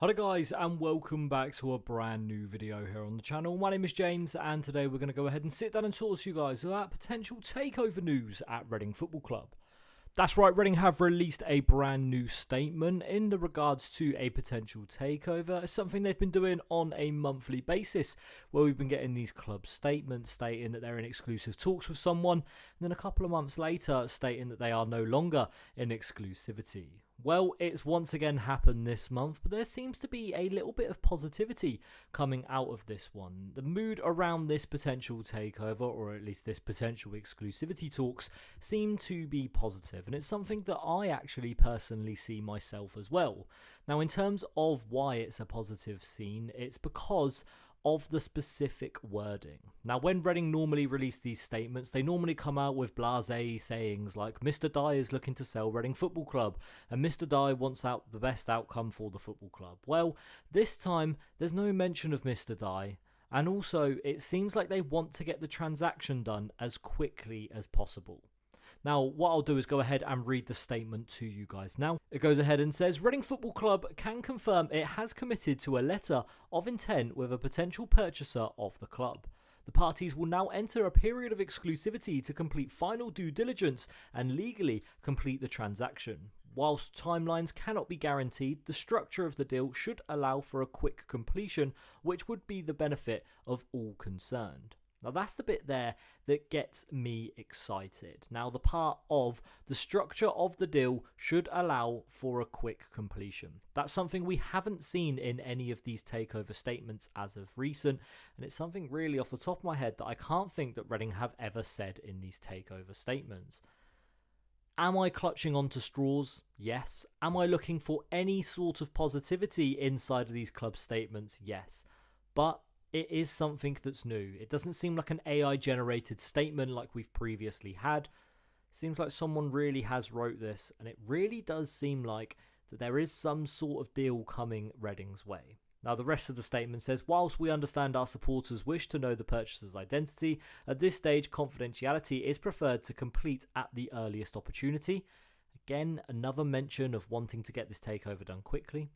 Hello guys and welcome back to a brand new video here on the channel. My name is James and today we're going to go ahead and sit down and talk to you guys about potential takeover news at Reading Football Club. That's right, Reading have released a brand new statement in the regards to a potential takeover. It's something they've been doing on a monthly basis, where we've been getting these club statements stating that they're in exclusive talks with someone, and then a couple of months later stating that they are no longer in exclusivity. Well, it's once again happened this month, but there seems to be a little bit of positivity coming out of this one. The mood around this potential takeover, or at least this potential exclusivity talks, seem to be positive, and it's something that I actually personally see myself as well. Now, in terms of why it's a positive scene, it's because of the specific wording. Now, when Reading normally release these statements, they normally come out with blasé sayings like Mr. Dye is looking to sell Reading Football Club and Mr. Dye wants out the best outcome for the football club. Well, this time there's no mention of Mr. Dye, and also it seems like they want to get the transaction done as quickly as possible. Now, what I'll do is go ahead and read the statement to you guys now. It goes ahead and says, Reading Football Club can confirm it has committed to a letter of intent with a potential purchaser of the club. The parties will now enter a period of exclusivity to complete final due diligence and legally complete the transaction. Whilst timelines cannot be guaranteed, the structure of the deal should allow for a quick completion, which would be the benefit of all concerned. Now, that's the bit there that gets me excited. Now, the part of the structure of the deal should allow for a quick completion. That's something we haven't seen in any of these takeover statements as of recent, and it's something really off the top of my head that I can't think that Reading have ever said in these takeover statements. Am I clutching onto straws? Yes. Am I looking for any sort of positivity inside of these club statements? Yes. But it is something that's new. It doesn't seem like an AI generated statement like we've previously had. It seems like someone really has wrote this, and it really does seem like that there is some sort of deal coming Reading's way. Now, the rest of the statement says, whilst we understand our supporters wish to know the purchaser's identity, at this stage confidentiality is preferred to complete at the earliest opportunity. Again, another mention of wanting to get this takeover done quickly.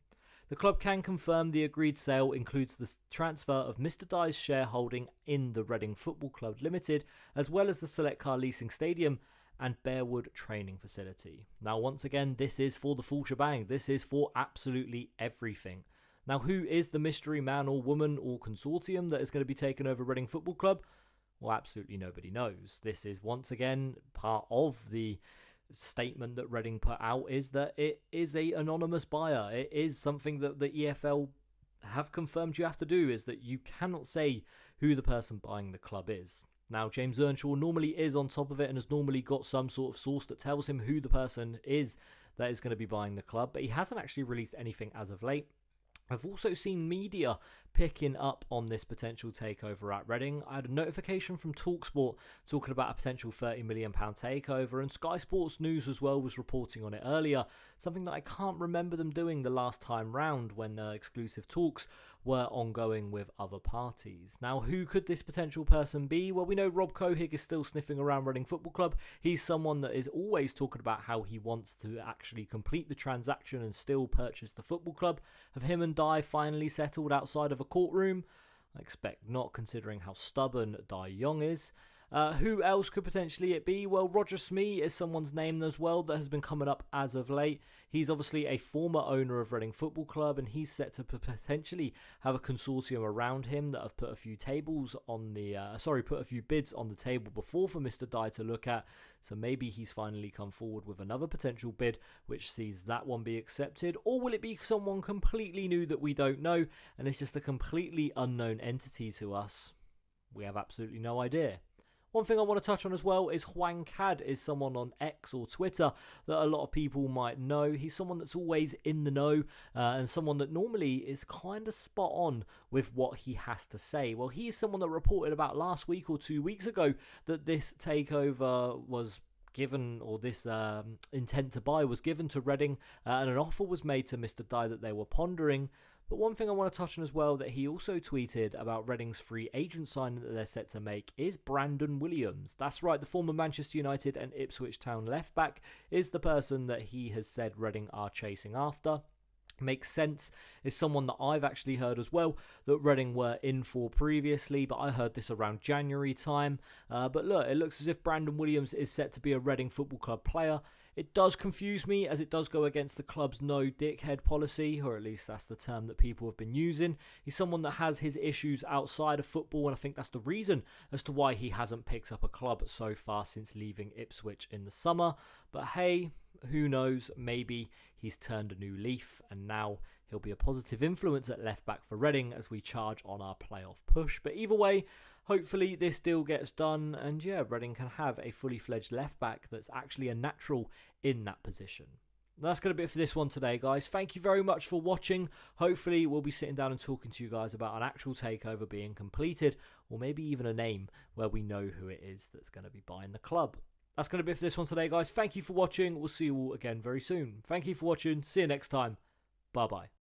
The club can confirm the agreed sale includes the transfer of Mr. Dye's shareholding in the Reading Football Club Limited, as well as the Select Car Leasing Stadium and Bearwood Training Facility. Now, once again, this is for the full shebang. This is for absolutely everything. Now, who is the mystery man or woman or consortium that is going to be taking over Reading Football Club? Well, absolutely nobody knows. This is, once again, part of the statement that Reading put out, is that it is a anonymous buyer. It is something that the EFL have confirmed you have to do, is that you cannot say who the person buying the club is. Now, James Earnshaw normally is on top of it and has normally got some sort of source that tells him who the person is that is going to be buying the club, but he hasn't actually released anything as of late. I've also seen media picking up on this potential takeover at Reading. I had a notification from TalkSport talking about a potential £30 million takeover, and Sky Sports News as well was reporting on it earlier, something that I can't remember them doing the last time round when exclusive talks were ongoing with other parties. Now, who could this potential person be? Well, we know Rob Cohig is still sniffing around Reading Football Club. He's someone that is always talking about how he wants to actually complete the transaction and still purchase the football club. Have him and Dye finally settled outside of a courtroom? I expect not, considering how stubborn Dai Young is. Who else could potentially it be? Well, Roger Smee is someone's name as well that has been coming up as of late. He's obviously a former owner of Reading Football Club, and he's set to potentially have a consortium around him that have put a few tables on the put a few bids on the table before for Mr. Dye to look at. So maybe he's finally come forward with another potential bid which sees that one be accepted, or will it be someone completely new that we don't know and it's just a completely unknown entity to us? We have absolutely no idea. One thing I want to touch on as well is Juan Cad is someone on X or Twitter that a lot of people might know. He's someone that's always in the know and someone that normally is kind of spot on with what he has to say. Well, he is someone that reported about last week or 2 weeks ago that this takeover was given, or this intent to buy was given to Reading, and an offer was made to Mr. Dye that they were pondering. But one thing I want to touch on as well that he also tweeted about Reading's free agent signing that they're set to make is Brandon Williams. That's right, the former Manchester United and Ipswich Town left back is the person that he has said Reading are chasing after. Makes sense. Is someone that I've actually heard as well that Reading were in for previously, but I heard this around January time. But look, it looks as if Brandon Williams is set to be a Reading Football Club player. It does confuse me, as it does go against the club's no dickhead policy, or at least that's the term that people have been using. He's someone that has his issues outside of football, and I think that's the reason as to why he hasn't picked up a club so far since leaving Ipswich in the summer. But hey, who knows, maybe he's turned a new leaf and now he'll be a positive influence at left back for Reading as we charge on our playoff push. But either way, hopefully this deal gets done and yeah, Reading can have a fully fledged left back that's actually a natural in that position. That's going to be it for this one today, guys. Thank you very much for watching. Hopefully we'll be sitting down and talking to you guys about an actual takeover being completed, or maybe even a name where we know who it is that's going to be buying the club. That's going to be it for this one today, guys. Thank you for watching. We'll see you all again very soon. Thank you for watching. See you next time. Bye-bye.